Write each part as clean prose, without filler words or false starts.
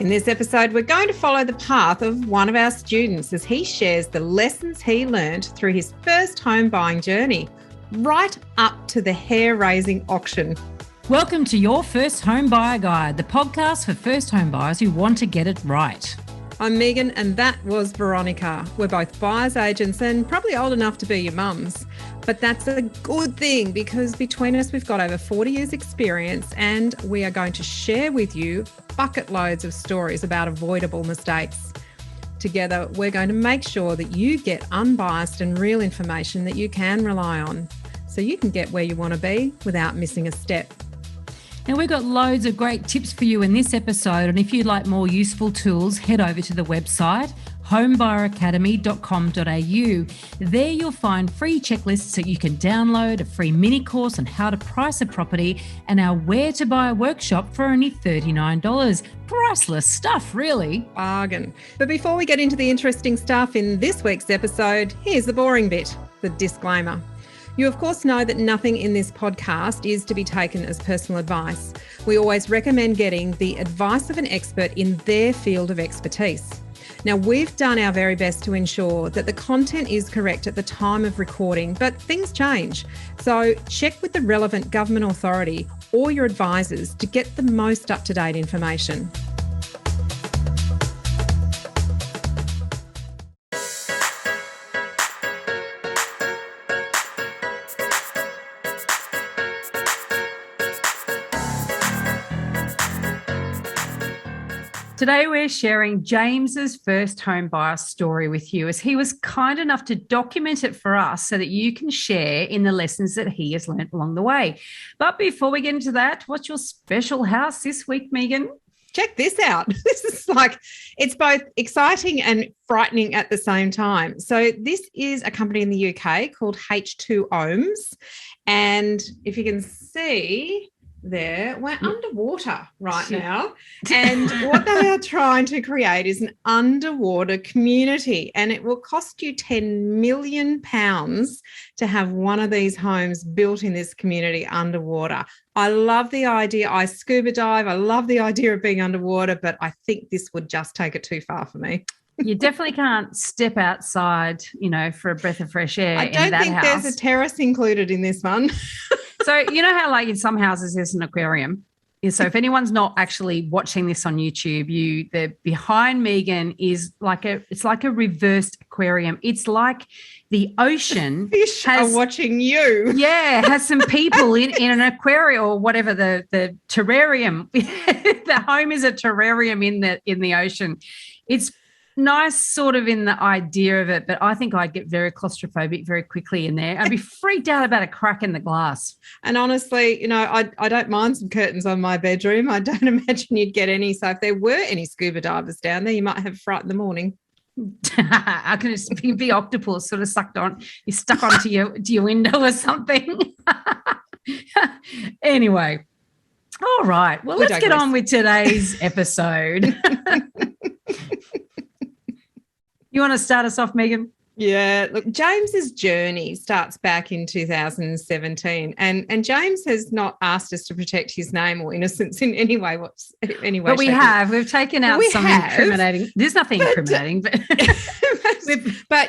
In this episode, we're going to follow the path of one of our students as he shares the lessons he learned through his first home buying journey, right up to the hair-raising auction. Welcome to Your First Home Buyer Guide, the podcast for first home buyers who want to get it right. I'm Meighan and that was Veronica. We're both buyer's agents and probably old enough to be your mums. But that's a good thing because between us, we've got over 40 years experience and we are going to share with you bucket loads of stories about avoidable mistakes. Together, we're going to make sure that you get unbiased and real information that you can rely on so you can get where you want to be without missing a step. Now, we've got loads of great tips for you in this episode, and if you'd like more useful tools, head over to the website homebuyeracademy.com.au. There you'll find free checklists that you can download, a free mini course on how to price a property, and our Where to Buy workshop for only $39. Priceless stuff, really. Bargain. But before we get into the interesting stuff in this week's episode, here's the boring bit, the disclaimer. You, of course, know that nothing in this podcast is to be taken as personal advice. We always recommend getting the advice of an expert in their field of expertise. Now, we've done our very best to ensure that the content is correct at the time of recording, but things change. So check with the relevant government authority or your advisors to get the most up-to-date information. Today, we're sharing James's first home buyer story with you as he was kind enough to document it for us so that you can share in the lessons that he has learnt along the way. But before we get into that, what's your special house this week, Meighan? Check this out. This is it's both exciting and frightening at the same time. So this is a company in the UK called H2 Ohms. And if you can see there, we're underwater right now. And what they are trying to create is an underwater community. And it will cost you £10 million to have one of these homes built in this community underwater. I love the idea. I scuba dive. I love the idea of being underwater, but I think this would just take it too far for me. You definitely can't step outside, for a breath of fresh air. I don't think there's a terrace included in this one. So you know how in some houses there's an aquarium? So if anyone's not actually watching this on YouTube, the behind Meighan is it's like a reversed aquarium. It's like the ocean fish are watching you. Yeah, has some people in an aquarium or whatever the terrarium. The home is a terrarium in the ocean. It's nice sort of in the idea of it, but I think I'd get very claustrophobic very quickly in there. I'd be freaked out about a crack in the glass. And honestly, I don't mind some curtains on my bedroom. I don't imagine you'd get any. So if there were any scuba divers down there, you might have a fright in the morning. I can just be octopus sort of stuck onto your window or something. Anyway. All right. Well, let's get on with today's episode. You want to start us off, Meighan? Yeah, look, James's journey starts back in 2017, and James has not asked us to protect his name or innocence in any way. But we have. We've taken out some incriminating. There's nothing incriminating, but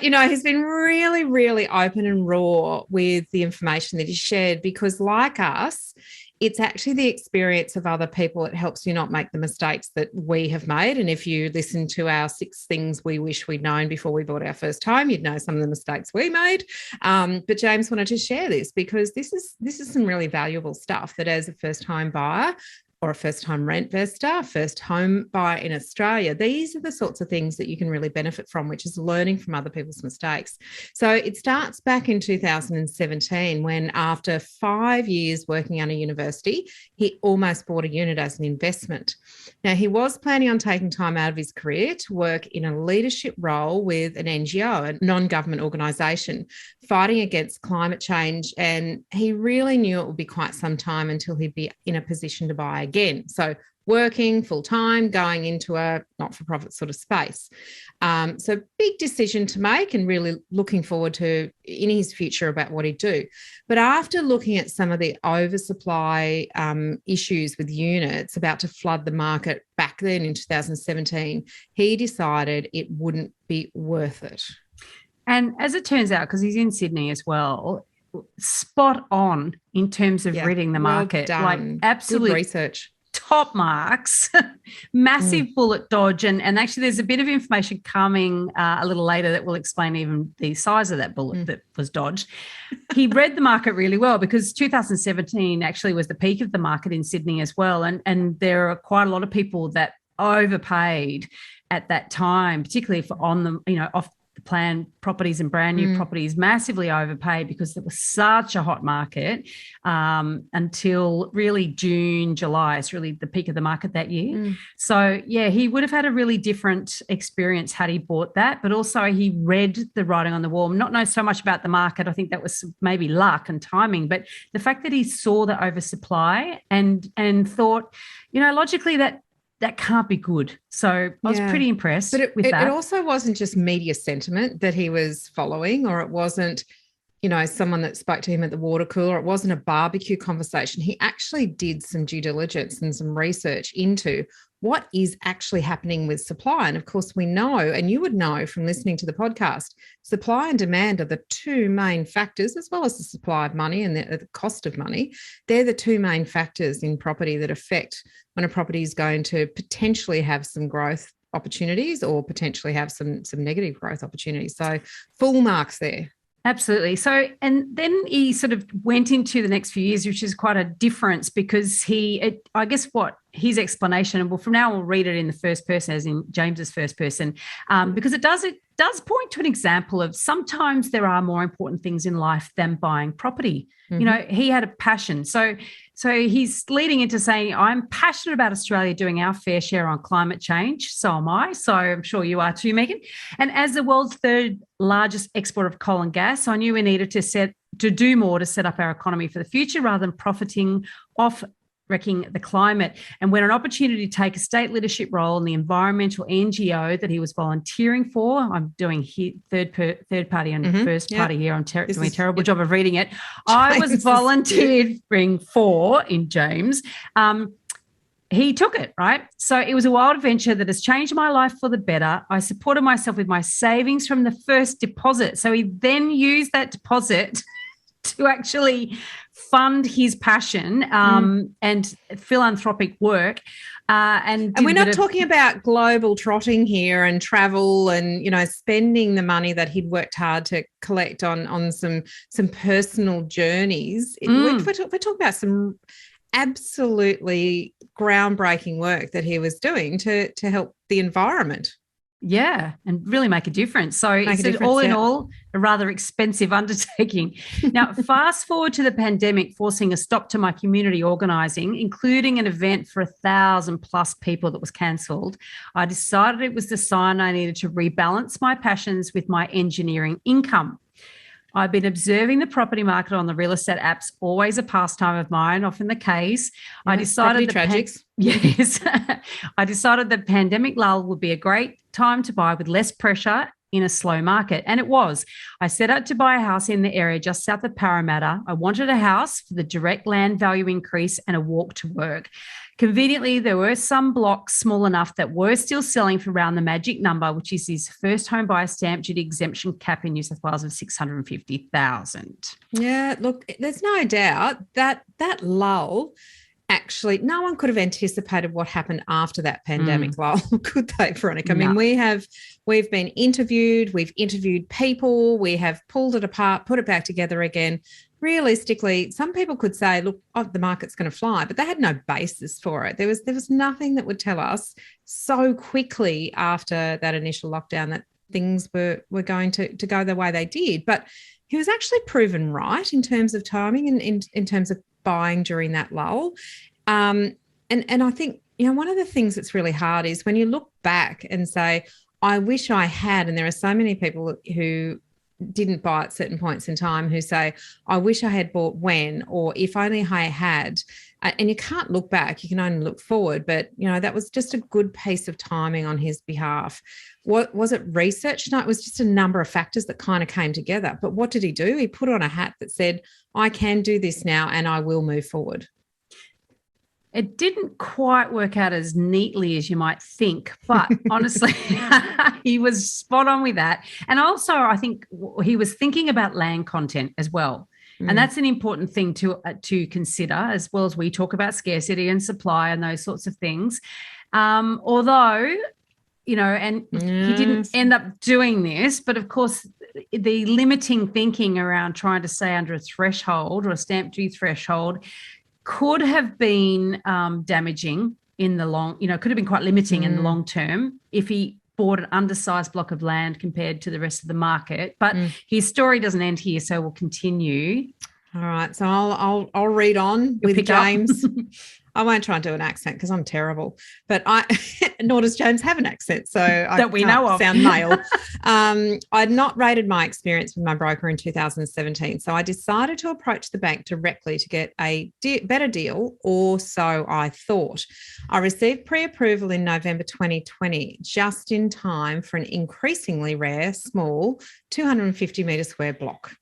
he's been really, really open and raw with the information that he shared because, like us, it's actually the experience of other people that helps you not make the mistakes that we have made. And if you listen to our 6 things we wish we'd known before we bought our first home, you'd know some of the mistakes we made. But James wanted to share this because this is some really valuable stuff that as a first home buyer or a first-time rent investor, first home buyer in Australia, these are the sorts of things that you can really benefit from, which is learning from other people's mistakes. So it starts back in 2017 when, after 5 years working at a university, he almost bought a unit as an investment. Now, he was planning on taking time out of his career to work in a leadership role with an NGO, a non-government organisation, fighting against climate change, and he really knew it would be quite some time until he'd be in a position to buy again. again. So working full-time, going into a not-for-profit sort of space. So big decision to make, and really looking forward to in his future about what he'd do. But after looking at some of the oversupply issues with units about to flood the market back then in 2017, he decided it wouldn't be worth it. And as it turns out, because he's in Sydney as well, spot on in terms of reading the market. Well done. Like absolute good research. Top marks, massive bullet dodge. And actually there's a bit of information coming a little later that will explain even the size of that bullet that was dodged. He read the market really well, because 2017 actually was the peak of the market in Sydney as well. And there are quite a lot of people that overpaid at that time, particularly for on the, off the plan properties and brand new properties, massively overpaid because it was such a hot market until really June, July. It's really the peak of the market that year. So, yeah, he would have had a really different experience had he bought that, but also he read the writing on the wall, not know so much about the market. I think that was maybe luck and timing, but the fact that he saw the oversupply and thought, logically that can't be good. So I was pretty impressed with that. It also wasn't just media sentiment that he was following, or it wasn't, someone that spoke to him at the water cooler. It wasn't a barbecue conversation. He actually did some due diligence and some research into what is actually happening with supply. And of course, we know, and you would know from listening to the podcast, supply and demand are the two main factors, as well as the supply of money and the cost of money. They're the two main factors in property that affect when a property is going to potentially have some growth opportunities or potentially have some negative growth opportunities. So full marks there. Absolutely. So, and then he sort of went into the next few years, which is quite a difference, because I guess what his explanation, and from now we'll read it in the first person, as in James's first person, because it does point to an example of sometimes there are more important things in life than buying property. He had a passion. So he's leading into saying, I'm passionate about Australia doing our fair share on climate change. So am I. So I'm sure you are too, Meighan. And as the world's third largest exporter of coal and gas, I knew we needed to do more to set up our economy for the future rather than profiting off wrecking the climate. And when an opportunity to take a state leadership role in the environmental NGO that he was volunteering for, I'm doing third party and first party here. I'm doing a terrible job of reading it. I was volunteering for in James. He took it, right? So it was a wild adventure that has changed my life for the better. I supported myself with my savings from the first deposit. So he then used that deposit to actually fund his passion and philanthropic work. And we're not talking about global trotting here and travel and, spending the money that he'd worked hard to collect on some personal journeys. We're talking about some absolutely groundbreaking work that he was doing to help the environment. Yeah, and really make a difference. So it's all in all a rather expensive undertaking. Now, fast forward to the pandemic, forcing a stop to my community organising, including an event for 1,000+ people that was cancelled. I decided it was the sign I needed to rebalance my passions with my engineering income. I've been observing the property market on the real estate apps, always a pastime of mine, often the case. I decided Yes. I decided the pandemic lull would be a great time to buy with less pressure in a slow market. And it was. I set out to buy a house in the area just south of Parramatta. I wanted a house for the direct land value increase and a walk to work. Conveniently, there were some blocks small enough that were still selling for around the magic number, which is his first home buyer stamp duty exemption cap in New South Wales of $650,000. Yeah, look, there's no doubt that lull, actually, no one could have anticipated what happened after that pandemic lull, could they, Veronica? I mean, we've been interviewed, we've interviewed people, we have pulled it apart, put it back together again. Realistically, some people could say, look, the market's going to fly, but they had no basis for it. There was nothing that would tell us so quickly after that initial lockdown that things were going to go the way they did. But he was actually proven right in terms of timing and in terms of buying during that lull. And I think, one of the things that's really hard is when you look back and say, I wish I had, and there are so many people who didn't buy at certain points in time who say, I wish I had bought when, or if only I had, and you can't look back, you can only look forward. But, that was just a good piece of timing on his behalf. What was it, research? No, it was just a number of factors that kind of came together. But what did he do? He put on a hat that said, I can do this now and I will move forward. It didn't quite work out as neatly as you might think, but honestly, he was spot on with that. And also, I think he was thinking about land content as well. And that's an important thing to consider, as well as we talk about scarcity and supply and those sorts of things. Although, and he didn't end up doing this, but of course, the limiting thinking around trying to stay under a threshold or a stamp duty threshold could have been damaging in the long, could have been quite limiting in the long term if he bought an undersized block of land compared to the rest of the market. But his story doesn't end here, so we'll continue. All right, so I'll read on with James. I won't try and do an accent because I'm terrible, but nor does James have an accent, so that we know of. Sound male. I'd not rated my experience with my broker in 2017, so I decided to approach the bank directly to get a better deal, or so I thought. I received pre-approval in November 2020, just in time for an increasingly rare, small 250 metre square block.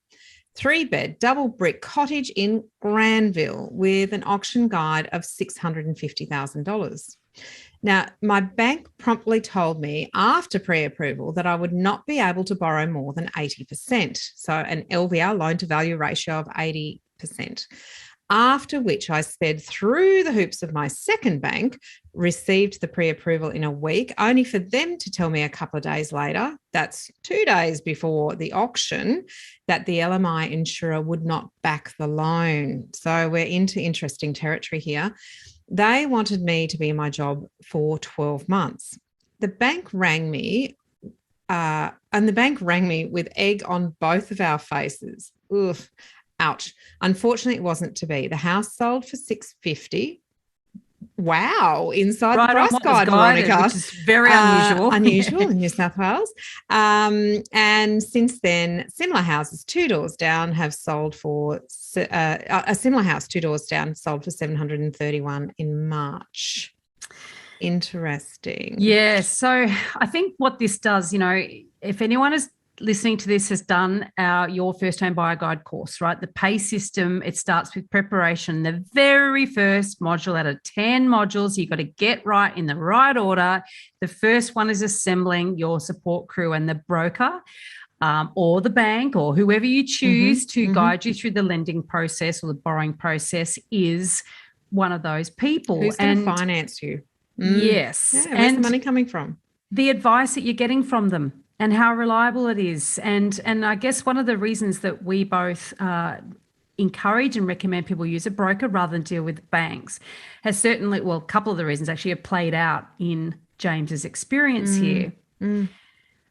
3-bed double brick cottage in Granville with an auction guide of $650,000. Now, my bank promptly told me after pre-approval that I would not be able to borrow more than 80%, so an LVR, loan to value ratio of 80%. After which I sped through the hoops of my second bank, received the pre-approval in a week, only for them to tell me a couple of days later, that's 2 days before the auction, that the LMI insurer would not back the loan. So we're into interesting territory here. They wanted me to be in my job for 12 months. The bank rang me, with egg on both of our faces. Oof. Ouch. Unfortunately, it wasn't to be. The house sold for $650,000. Wow. Inside the price guide, Veronica. Which is very unusual. Unusual in New South Wales. And since then, similar houses 2 doors down have sold for, a similar house 2 doors down sold for $731,000 in March. Interesting. Yeah. So I think what this does, if anyone is listening to this has done your first home buyer guide course, right? The pay system, it starts with preparation. The very first module out of 10 modules, you've got to get right in the right order. The first one is assembling your support crew, and the broker or the bank or whoever you choose to guide you through the lending process or the borrowing process is one of those people. Who's going to finance you? Yes. Yeah, where's the money coming from? The advice that you're getting from them and how reliable it is. And I guess one of the reasons that we both encourage and recommend people use a broker rather than deal with banks has certainly, well, a couple of the reasons actually have played out in James's experience here.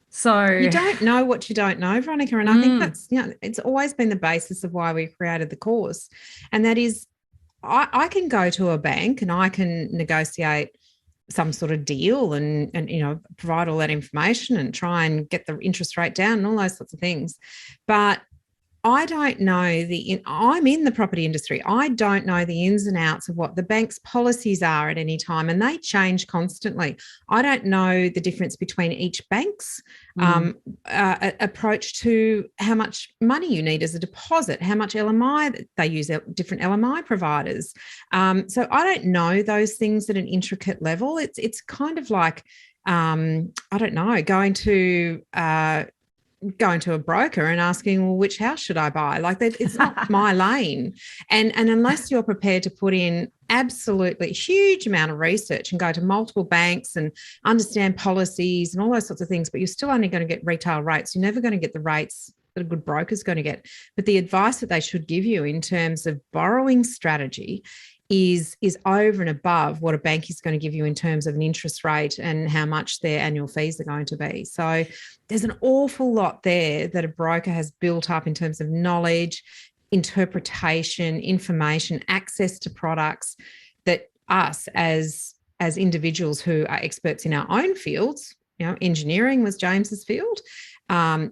So you don't know what you don't know, Veronica. And I think that's, it's always been the basis of why we created the course. And that is, I can go to a bank and I can negotiate some sort of deal and provide all that information and try and get the interest rate down and all those sorts of things. But I don't know I'm in the property industry. I don't know the ins and outs of what the bank's policies are at any time, and they change constantly. I don't know the difference between each bank's approach to how much money you need as a deposit, how much LMI they use, different LMI providers. So I don't know those things at an intricate level. It's kind of like, I don't know, going to a broker and asking, well, which house should I buy? Like that, it's not my lane. And unless you're prepared to put in absolutely huge amount of research and go to multiple banks and understand policies and all those sorts of things, but you're still only going to get retail rates. You're never going to get the rates that a good broker is going to get. But the advice that they should give you in terms of borrowing strategy is over and above what a bank is going to give you in terms of an interest rate and how much their annual fees are going to be. So there's an awful lot there that a broker has built up in terms of knowledge, interpretation, information, access to products that us as individuals who are experts in our own fields, engineering was James's field,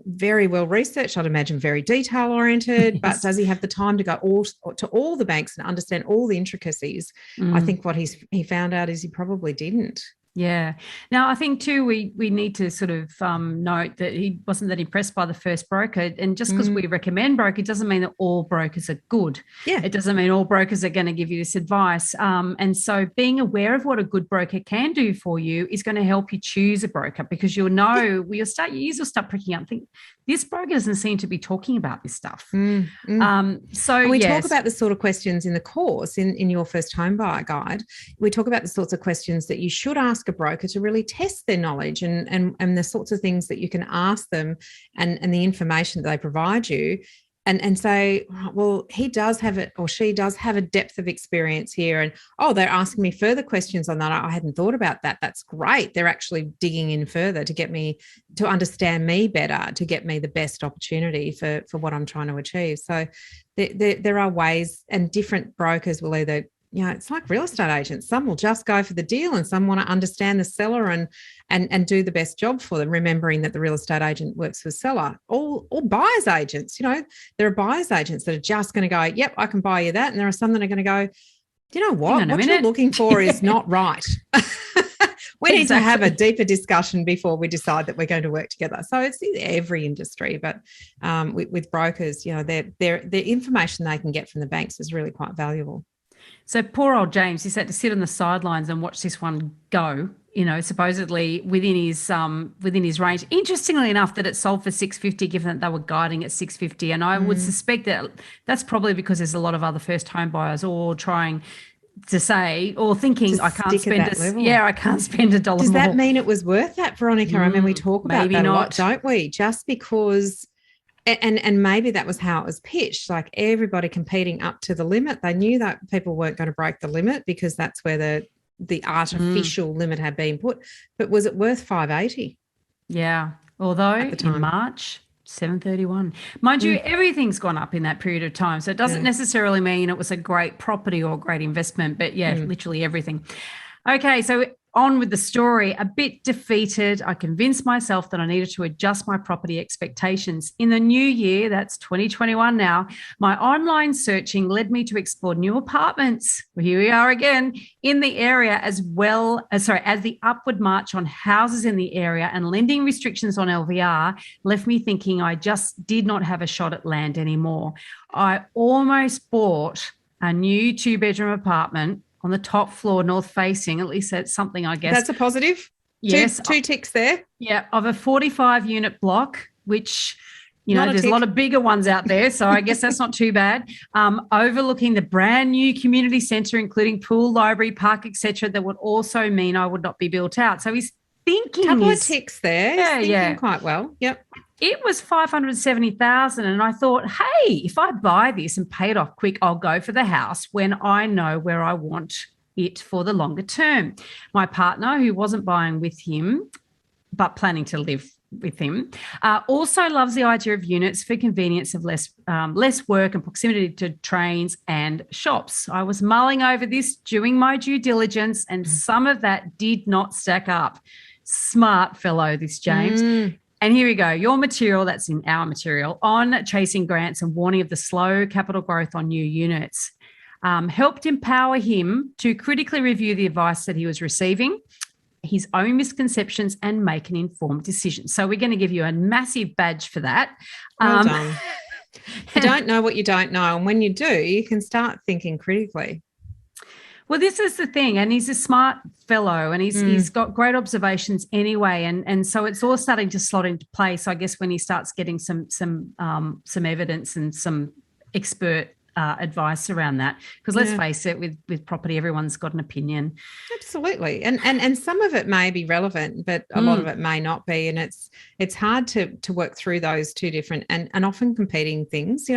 very well researched, I'd imagine very detail oriented, yes. But does he have the time to go to all the banks and understand all the intricacies? I think what he found out is he probably didn't. Yeah. Now, I think too, we need to sort of note that he wasn't that impressed by the first broker. And just because we recommend broker, it doesn't mean that all brokers are good. Yeah. It doesn't mean all brokers are going to give you this advice. And so being aware of what a good broker can do for you is going to help you choose a broker, because you'll know, your ears will start pricking up and think, this broker doesn't seem to be talking about this stuff. So and we talk about the sort of questions in the course, in your first home buyer guide. We talk about the sorts of questions that you should ask a broker to really test their knowledge, and the sorts of things that you can ask them, and the information that they provide you, and say, well, he does have it, or she does have a depth of experience here, and they're asking me further questions on that. I hadn't thought about that. That's great. They're actually digging in further to get me to understand me better, to get me the best opportunity for what I'm trying to achieve. So there are ways, and different brokers will either, it's like real estate agents. Some will just go for the deal, and some want to understand the seller and do the best job for them, remembering that the real estate agent works for the seller. All buyer's agents, there are buyer's agents that are just going to go, yep, I can buy you that. And there are some that are going to go, you know what you're looking for is not right. We need to have a deeper discussion before we decide that we're going to work together. So it's in every industry, but with brokers, the information they can get from the banks is really quite valuable. So poor old James, he's had to sit on the sidelines and watch this one go, supposedly within his range. Interestingly enough, that it sold for $650, given that they were guiding at $650. And I would suspect that that's probably because there's a lot of other first home buyers all trying to say, or thinking, I can't spend I can't spend $1 more. Does that mean it was worth that, Veronica? I mean, we talk about that a lot, don't we? Just because. And maybe that was how it was pitched, like everybody competing up to the limit. They knew that people weren't going to break the limit, because that's where the artificial limit had been put. But was it worth $580? Yeah. Although in March, $731. Mind you, everything's gone up in that period of time. So it doesn't necessarily mean it was a great property or a great investment, but literally everything. Okay, so on with the story. A bit defeated, I convinced myself that I needed to adjust my property expectations. In the new year, that's 2021 now, my online searching led me to explore new apartments. Here we are again in the area, as the upward march on houses in the area and lending restrictions on LVR left me thinking I just did not have a shot at land anymore. I almost bought a new 2-bedroom apartment on the top floor, north facing. At least that's something, I guess. That's a positive. Yes. Two ticks there. Yeah. Of a 45-unit block, which, there's a lot of bigger ones out there. So I guess that's not too bad. Overlooking the brand new community centre, including pool, library, park, etc., that would also mean I would not be built out. So he's thinking. Couple of ticks there. He's thinking quite well. Yep. It was $570,000, and I thought, hey, if I buy this and pay it off quick, I'll go for the house when I know where I want it for the longer term. My partner, who wasn't buying with him but planning to live with him, also loves the idea of units for convenience of less work and proximity to trains and shops. I was mulling over this, doing my due diligence, and some of that did not stack up. Smart fellow, this James. And here we go. Your material, that's in our material, on chasing grants and warning of the slow capital growth on new units, helped empower him to critically review the advice that he was receiving, his own misconceptions, and make an informed decision. So we're going to give you a massive badge for that. Well done. You don't know what you don't know. And when you do, you can start thinking critically. Well, this is the thing, and he's a smart fellow, and he's got great observations anyway, and so it's all starting to slot into place. I guess when he starts getting some evidence and some expert advice around that, because let's face it, with property, everyone's got an opinion. Absolutely, and some of it may be relevant, but a lot of it may not be, and it's hard to work through those two different and often competing things.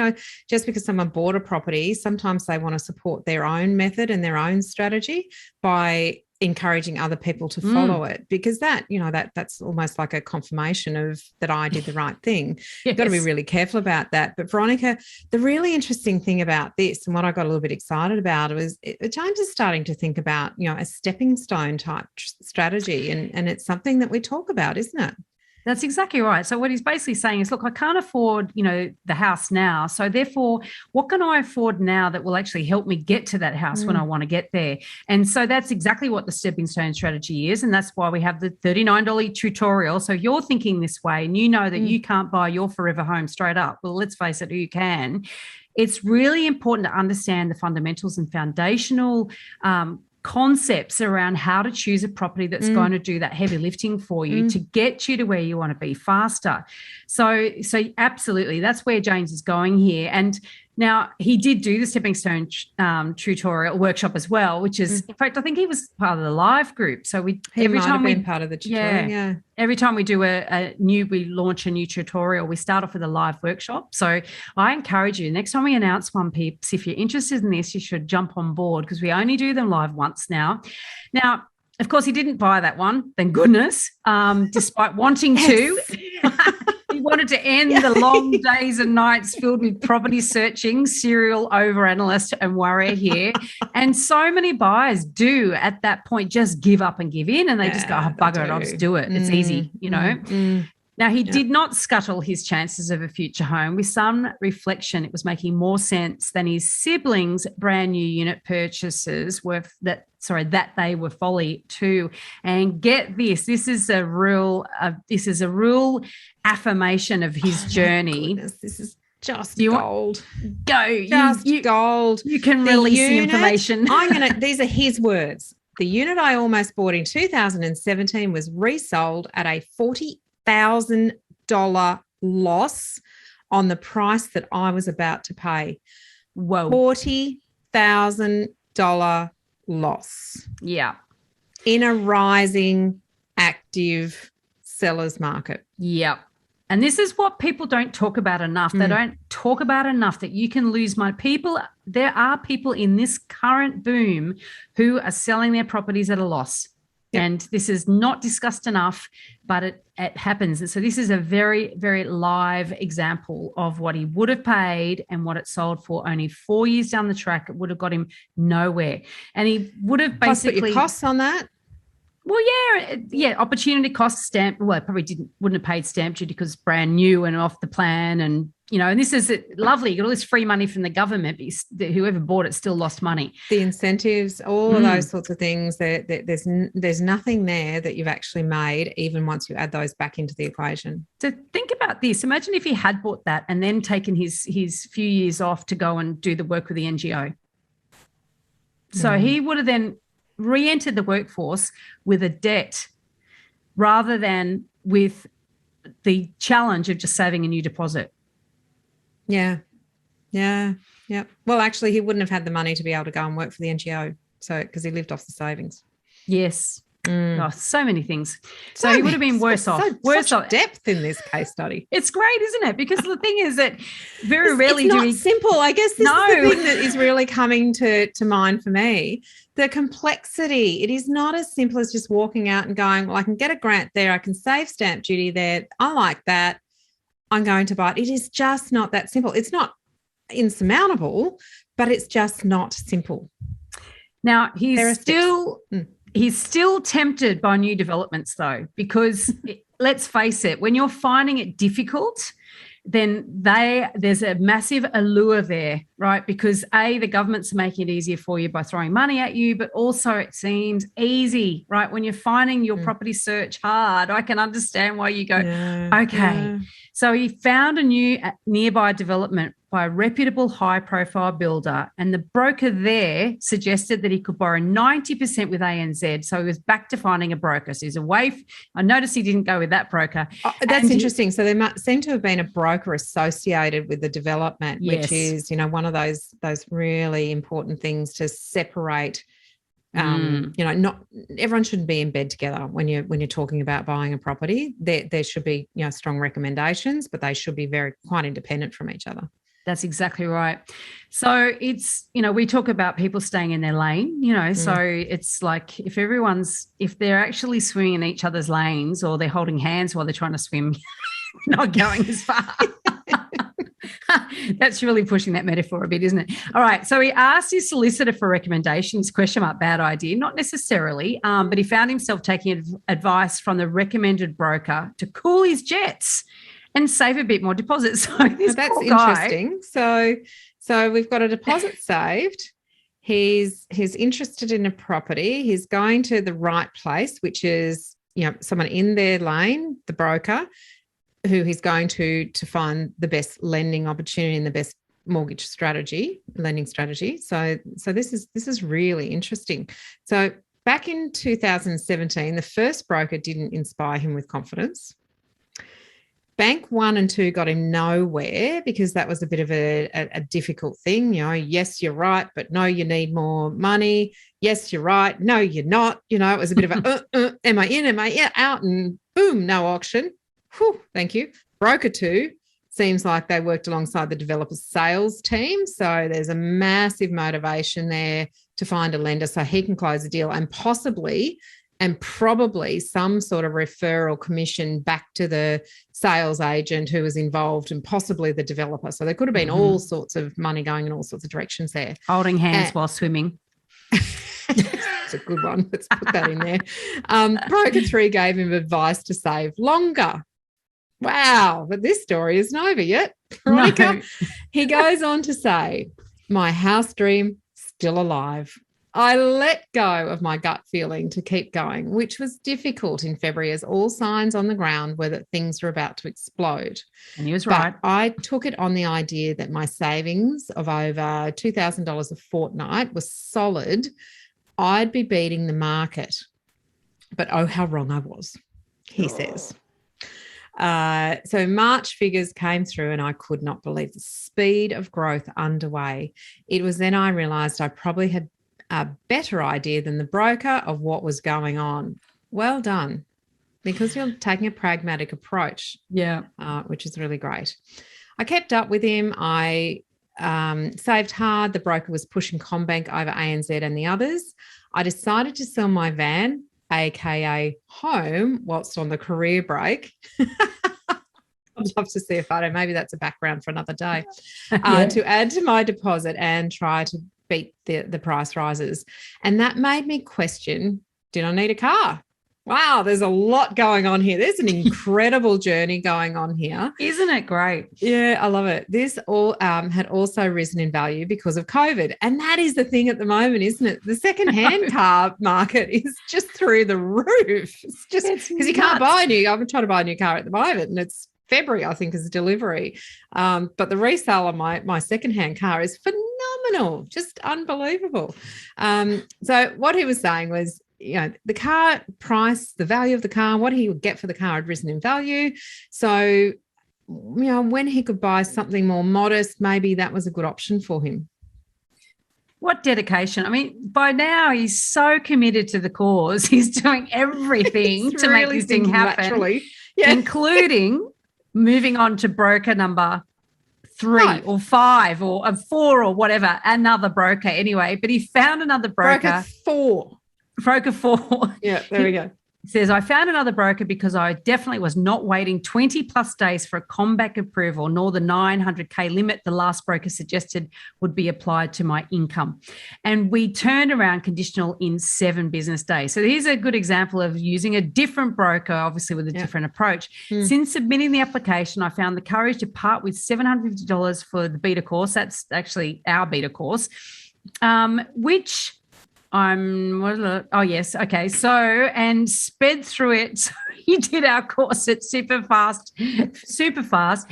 Just because someone bought a property, sometimes they want to support their own method and their own strategy by encouraging other people to follow it, because that's almost like a confirmation of that I did the right thing. Yes. You've got to be really careful about that. But Veronica, the really interesting thing about this, and what I got a little bit excited about, was James is starting to think about a stepping stone type strategy, and it's something that we talk about, isn't it? That's exactly right. So what he's basically saying is, look, I can't afford, the house now. So therefore, what can I afford now that will actually help me get to that house when I want to get there? And so that's exactly what the stepping stone strategy is. And that's why we have the $39 tutorial. So if you're thinking this way and you know that you can't buy your forever home straight up, well, let's face it, you can. It's really important to understand the fundamentals and foundational concepts around how to choose a property that's going to do that heavy lifting for you to get you to where you want to be faster. So absolutely, that's where James is going here. And now he did do the stepping stone tutorial workshop as well, which is, in fact, I think he was part of the live group. So every time we part of the tutorial, every time we do we launch a new tutorial, we start off with a live workshop. So I encourage you, next time we announce one, peeps, if you're interested in this, you should jump on board because we only do them live once now. Now, of course, he didn't buy that one, thank goodness, despite wanting to. He wanted to end the long days and nights filled with property searching, serial overanalyst and worrier here. And so many buyers do at that point just give up and give in, and they just go, bugger it, I'll just do it. It's easy, Now, he did not scuttle his chances of a future home. With some reflection, it was making more sense than his siblings' brand new unit purchases that they were folly too. And get this is a real affirmation of his journey. This is just gold. Gold. You can release the information. These are his words. The unit I almost bought in 2017 was resold at a $40,000 loss on the price that I was about to pay. Whoa. $40,000 loss. Yeah. In a rising, active seller's market. Yeah. And this is what people don't talk about enough. They don't talk about enough that you can lose money. There are people in this current boom who are selling their properties at a loss. Yep. And this is not discussed enough, but it happens. And so this is a very, very live example of what he would have paid and what it sold for only 4 years down the track. It would have got him nowhere. And he would have basically... Put your costs on that? Well, yeah, opportunity cost stamp. Well, probably wouldn't have paid stamp duty because it's brand new and off the plan, and and this is lovely. You got all this free money from the government, but whoever bought it still lost money. The incentives, all of those sorts of things. There's nothing there that you've actually made, even once you add those back into the equation. So think about this. Imagine if he had bought that and then taken his few years off to go and do the work with the NGO. So he would have then re-entered the workforce with a debt rather than with the challenge of just saving a new deposit. Yeah. Well, actually, he wouldn't have had the money to be able to go and work for the NGO, because he lived off the savings. Yes. Oh, so many things. So he would have been worse off. Such depth in this case study. It's great, isn't it? Because the thing is that very rarely do we... It's not simple. I guess this is the thing that is really coming to mind for me. The complexity. It is not as simple as just walking out and going, well, I can get a grant there. I can save stamp duty there. I like that. I'm going to buy it. It is just not that simple. It's not insurmountable, but it's just not simple. Now, he's still tempted by new developments, though, because let's face it, when you're finding it difficult, then there's a massive allure there, right? Because the government's making it easier for you by throwing money at you, but also it seems easy, right? When you're finding your property search hard, I can understand why you go, okay. Yeah. So he found a new nearby development by a reputable high-profile builder, and the broker there suggested that he could borrow 90% with ANZ. So he was back to finding a broker. So he's away. I noticed he didn't go with that broker. Oh, that's interesting. So there seemed to have been a broker associated with the development, which is, one of those really important things to separate. Not everyone shouldn't be in bed together when you're talking about buying a property. There should be strong recommendations, but they should be quite independent from each other. That's exactly right. So it's, we talk about people staying in their lane, so it's like if they're actually swimming in each other's lanes or they're holding hands while they're trying to swim, not going as far. That's really pushing that metaphor a bit, isn't it? All right. So he asked his solicitor for recommendations. Question mark, bad idea. Not necessarily, but he found himself taking advice from the recommended broker to cool his jets and save a bit more deposit. So this that's poor guy, interesting. So we've got a deposit saved. He's interested in a property. He's going to the right place, which is, you know, someone in their lane, the broker, who he's going to find the best lending opportunity and the best mortgage strategy, lending strategy. So this is really interesting. So back in 2017, the first broker didn't inspire him with confidence. Bank 1 and 2 got him nowhere because that was a bit of a difficult thing. You know, yes, you're right, but no, you need more money. Yes, you're right. No, you're not. You know, it was a bit of a, am I in, am I out? And boom, no auction. Whew, thank you. Broker 2 seems like they worked alongside the developer's sales team. So there's a massive motivation there to find a lender so he can close a deal and possibly and probably some sort of referral commission back to the sales agent who was involved and possibly the developer. So there could have been all sorts of money going in all sorts of directions there. Holding hands while swimming. It's a good one. Let's put that in there. Broker 3 gave him advice to save longer. Wow, but this story isn't over yet, Veronica. No. He goes on to say, my house dream still alive. I let go of my gut feeling to keep going, which was difficult in February as all signs on the ground were that things were about to explode. And he was right. But I took it on the idea that my savings of over $2,000 a fortnight was solid. I'd be beating the market. But oh, how wrong I was, he says. So March figures came through and I could not believe the speed of growth underway. It was then I realised I probably had a better idea than the broker of what was going on. Well done, because you're taking a pragmatic approach. Yeah. Which is really great. I kept up with him. I saved hard. The broker was pushing CommBank over ANZ and the others. I decided to sell my van, aka home, whilst on the career break. I'd love to see a photo. Maybe that's a background for another day. To add to my deposit and try to beat the price rises. And that made me question, did I need a car? Wow, there's a lot going on here. There's an incredible journey going on here. Isn't it great? Yeah, I love it. This all had also risen in value because of COVID. And that is the thing at the moment, isn't it? The secondhand car market is just through the roof. It's just because you can't buy a new. I'm trying to buy a new car at the moment and it's February, I think, is delivery. But the resale on my secondhand car is phenomenal, just unbelievable. So what he was saying was, you know, the car price, the value of the car, what he would get for the car had risen in value. So, you know, when he could buy something more modest, maybe that was a good option for him. What dedication. I mean, by now he's so committed to the cause. He's doing everything to really make this thing happen, including moving on to broker number 3 or 5 or 4 or whatever, another broker anyway. But he found another broker. Broker 4. Yeah, there we go. It says, I found another broker because I definitely was not waiting 20 plus days for a CommBank approval, nor the 900K limit the last broker suggested would be applied to my income. And we turned around conditional in 7 business days. So here's a good example of using a different broker, obviously with a different approach. Since submitting the application, I found the courage to part with $750 for the beta course. That's actually our beta course, which... and sped through it. So he did our course at super fast. This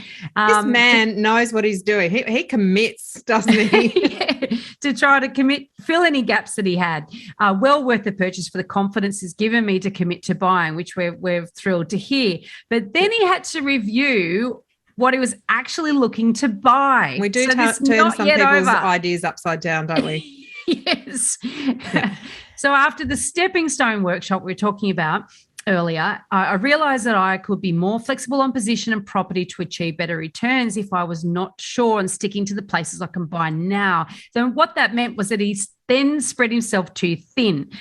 man knows what he's doing. He commits, doesn't he? To try to fill any gaps that he had. Well worth the purchase for the confidence he's given me to commit to buying, which we're thrilled to hear. But then he had to review what he was actually looking to buy. We do turn some people's ideas upside down, don't we? Yes. Yeah. So after the stepping stone workshop we were talking about earlier, I realised that I could be more flexible on position and property to achieve better returns if I was not sure and sticking to the places I can buy now. So what that meant was that he then spread himself too thin.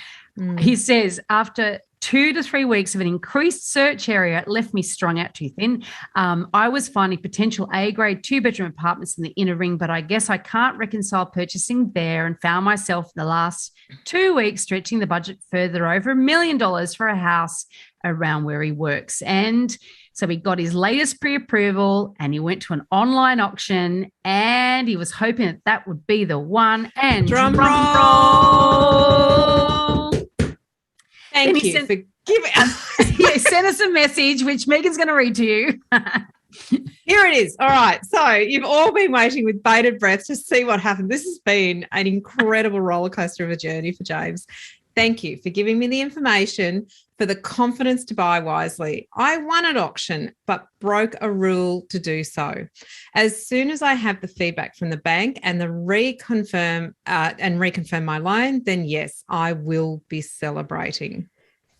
He says, after 2 to 3 weeks of an increased search area left me strung out too thin. I was finding potential A-grade 2-bedroom apartments in the inner ring, but I guess I can't reconcile purchasing there, and found myself in the last 2 weeks stretching the budget further over $1 million for a house around where he works. And so he got his latest pre-approval and he went to an online auction, and he was hoping that that would be the one. And drum roll. Thank you for giving us. He sent us a message, which Meighan's going to read to you. Here it is. All right. So you've all been waiting with bated breath to see what happened. This has been an incredible roller coaster of a journey for James. Thank you for giving me the information, for the confidence to buy wisely. I won at auction, but broke a rule to do so. As soon as I have the feedback from the bank and reconfirm my loan, then yes, I will be celebrating.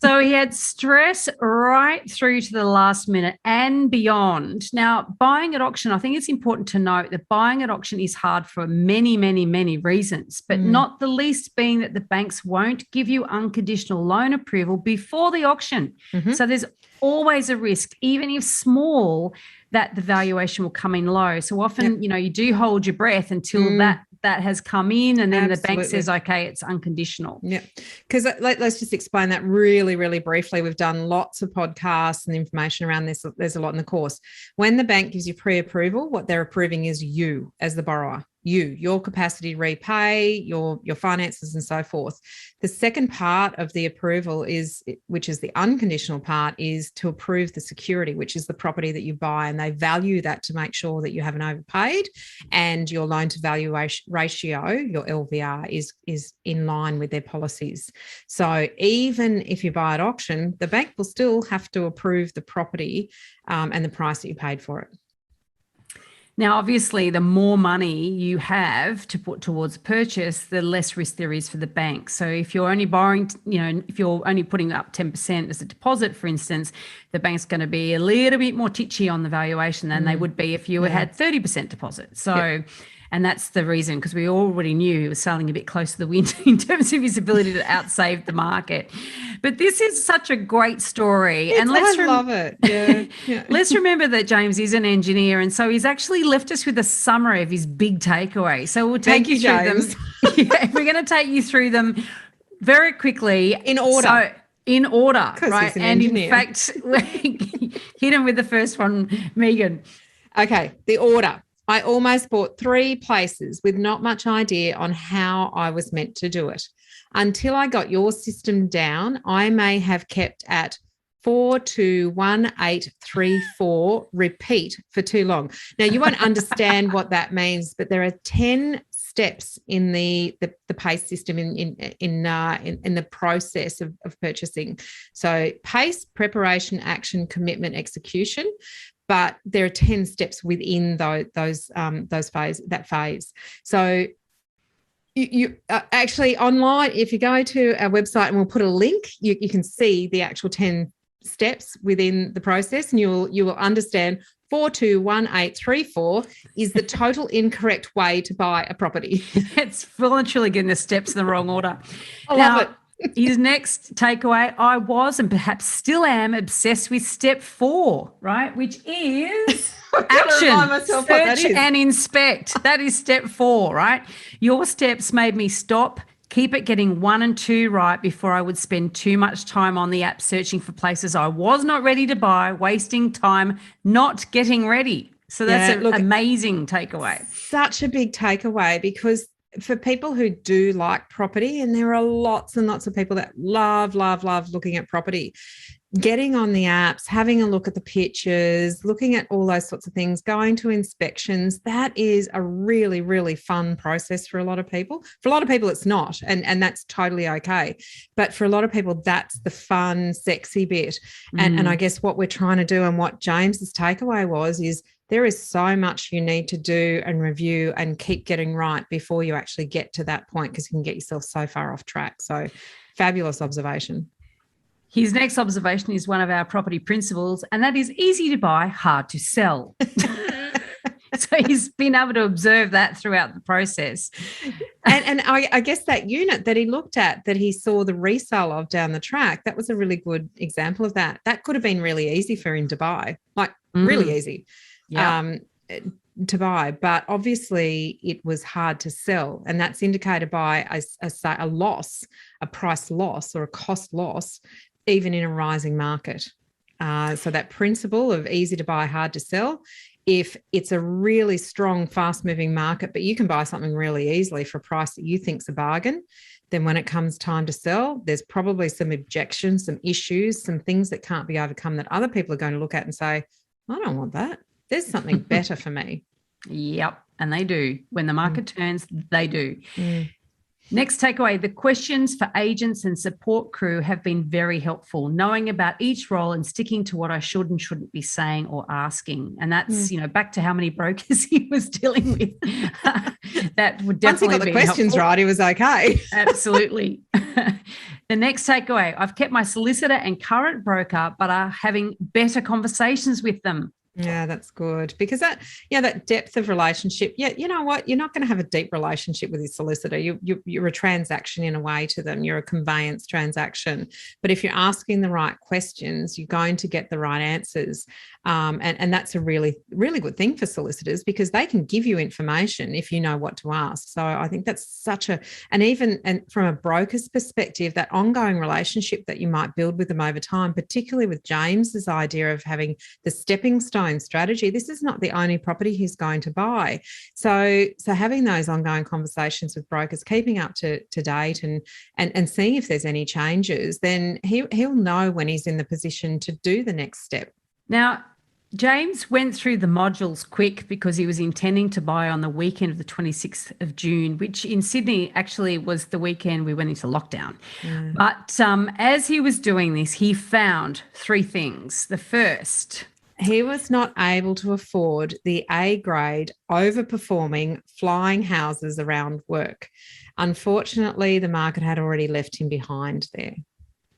So he had stress right through to the last minute and beyond. Now, buying at auction, I think it's important to note that buying at auction is hard for many, many, many reasons, but not the least being that the banks won't give you unconditional loan approval before the auction. So there's always a risk, even if small, that the valuation will come in low. So often, you do hold your breath until that has come in, and then the bank says, okay, it's unconditional. Yeah. Because let's just explain that really, really briefly. We've done lots of podcasts and information around this. There's a lot in the course. When the bank gives you pre-approval, what they're approving is you as the borrower. Your capacity to repay, your finances and so forth. The second part of the approval which is the unconditional part, is to approve the security, which is the property that you buy, and they value that to make sure that you haven't overpaid and your loan to value ratio, your LVR, is in line with their policies. So even if you buy at auction, the bank will still have to approve the property and the price that you paid for it. Now, obviously, the more money you have to put towards a purchase, the less risk there is for the bank. So if you're only borrowing, if you're only putting up 10% as a deposit, for instance, the bank's going to be a little bit more titchy on the valuation than they would be if you had 30% deposit. So, and that's the reason, because we already knew he was sailing a bit close to the wind in terms of his ability to outsave the market. But this is such a great story. I love it. Yeah. Let's remember that James is an engineer, and so he's actually left us with a summary of his big takeaway. So we'll take you through James. them. We're going to take you through them very quickly. In order. So, in order, right? An and engineer. In fact, hit him with the first one, Meighan. Okay, the order. I almost bought 3 places with not much idea on how I was meant to do it. Until I got your system down, I may have kept at 421834 repeat for too long. Now, you won't understand what that means, but there are 10 steps in the PACE system in the process of purchasing. So PACE, preparation, action, commitment, execution. But there are 10 steps within that phase. So you actually online, if you go to our website, and we'll put a link, you can see the actual 10 steps within the process, and you will understand 421834 is the total incorrect way to buy a property. It's full and truly getting the steps in the wrong order. I love it. His next takeaway, I was and perhaps still am obsessed with step 4, right? Which is action, search and inspect. That is step 4, right? Your steps made me stop, keep it getting 1 and 2 right before I would spend too much time on the app searching for places I was not ready to buy, wasting time not getting ready. So that's an amazing takeaway. Such a big takeaway, because for people who do like property, and there are lots and lots of people that love looking at property, getting on the apps, having a look at the pictures, looking at all those sorts of things, going to inspections, that is a really, really fun process for a lot of people. For a lot of people, it's not, and that's totally okay. But for a lot of people, that's the fun, sexy bit. And I guess what we're trying to do, and what James's takeaway was, is there is so much you need to do and review and keep getting right before you actually get to that point, because you can get yourself so far off track. So fabulous observation. His next observation is one of our property principles, and that is easy to buy, hard to sell. So he's been able to observe that throughout the process. And I guess that unit that he looked at, that he saw the resale of down the track, that was a really good example of that. That could have been really easy for him to buy, like really easy to buy. But obviously it was hard to sell. And that's indicated by a loss, a price loss or a cost loss, even in a rising market. So that principle of easy to buy, hard to sell, if it's a really strong, fast-moving market, but you can buy something really easily for a price that you think's a bargain, then when it comes time to sell, there's probably some objections, some issues, some things that can't be overcome that other people are going to look at and say, I don't want that. There's something better for me. Yep. And they do. When the market turns, they do. Next takeaway, the questions for agents and support crew have been very helpful, knowing about each role and sticking to what I should and shouldn't be saying or asking. And that's, back to how many brokers he was dealing with. That would definitely be Once he got the questions helpful. right, he was okay. Absolutely. The next takeaway, I've kept my solicitor and current broker, but are having better conversations with them. Yeah, that's good, because that depth of relationship. Yeah, you know what? You're not going to have a deep relationship with your solicitor. You're a transaction in a way to them. You're a conveyance transaction. But if you're asking the right questions, you're going to get the right answers. And that's a really, really good thing for solicitors, because they can give you information if you know what to ask. So I think that's and from a broker's perspective, that ongoing relationship that you might build with them over time, particularly with James's idea of having the stepping stone strategy. This is not the only property he's going to buy. So having those ongoing conversations with brokers, keeping up to date and seeing if there's any changes, then he'll know when he's in the position to do the next step. Now, James went through the modules quick because he was intending to buy on the weekend of the 26th of June, which in Sydney actually was the weekend we went into lockdown. But as he was doing this, he found three things. The first, he was not able to afford the A-grade, overperforming, flying houses around work. Unfortunately, the market had already left him behind there.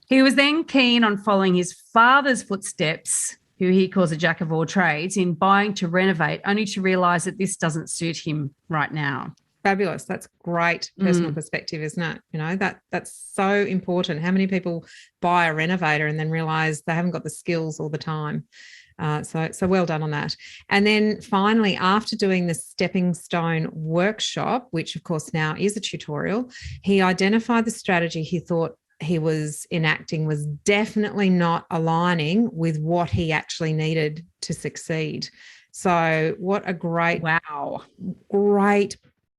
He was then keen on following his father's footsteps, who he calls a jack of all trades, in buying to renovate, only to realise that this doesn't suit him right now. Fabulous. That's great personal perspective, isn't it? That's so important. How many people buy a renovator and then realise they haven't got the skills all the time? So well done on that. And then finally, after doing the stepping stone workshop, which of course now is a tutorial, he identified the strategy he thought he was enacting was definitely not aligning with what he actually needed to succeed. So what a great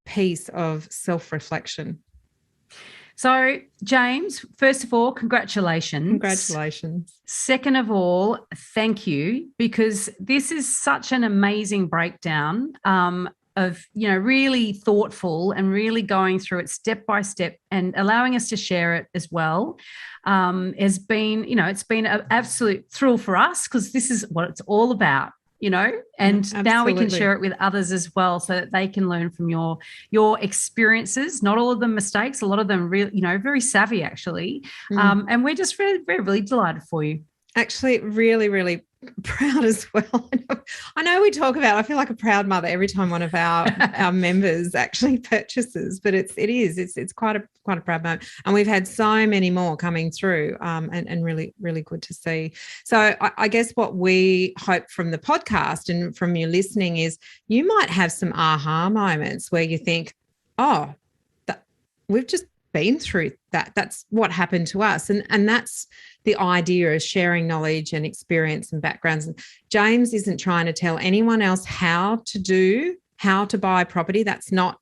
piece of self-reflection. So, James, first of all, congratulations. Congratulations. Second of all, thank you, because this is such an amazing breakdown of, really thoughtful and really going through it step by step and allowing us to share it as well. Has been, it's been an absolute thrill for us, because this is what it's all about. And Absolutely. Now we can share it with others as well, so that they can learn from your experiences. Not all of them mistakes, a lot of them really, very savvy actually. And we're just really, really delighted for you. Actually, really, really proud as well. I know we talk about, I feel like a proud mother every time one of our members actually purchases, but it's quite a proud moment. And we've had so many more coming through, and really, really good to see. So I guess what we hope from the podcast and from you listening is you might have some aha moments where you think, oh, we've just been through that. That's what happened to us. And that's the idea of sharing knowledge and experience and backgrounds. And James isn't trying to tell anyone else how to buy property. That's not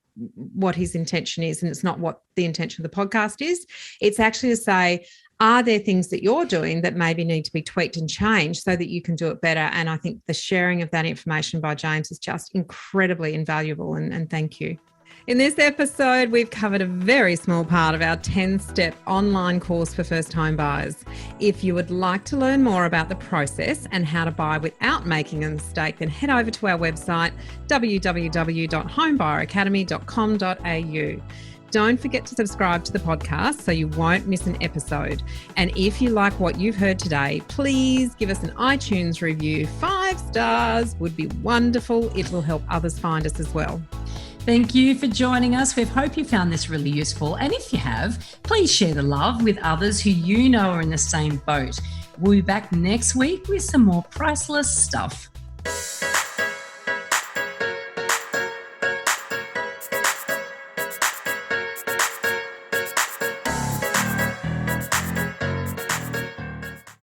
what his intention is. And it's not what the intention of the podcast is. It's actually to say, are there things that you're doing that maybe need to be tweaked and changed so that you can do it better? And I think the sharing of that information by James is just incredibly invaluable. And thank you. In this episode, we've covered a very small part of our 10-step online course for first-time buyers. If you would like to learn more about the process and how to buy without making a mistake, then head over to our website, www.homebuyeracademy.com.au. Don't forget to subscribe to the podcast so you won't miss an episode. And if you like what you've heard today, please give us an iTunes review. 5 stars would be wonderful. It will help others find us as well. Thank you for joining us. We hope you found this really useful. And if you have, please share the love with others who you know are in the same boat. We'll be back next week with some more priceless stuff.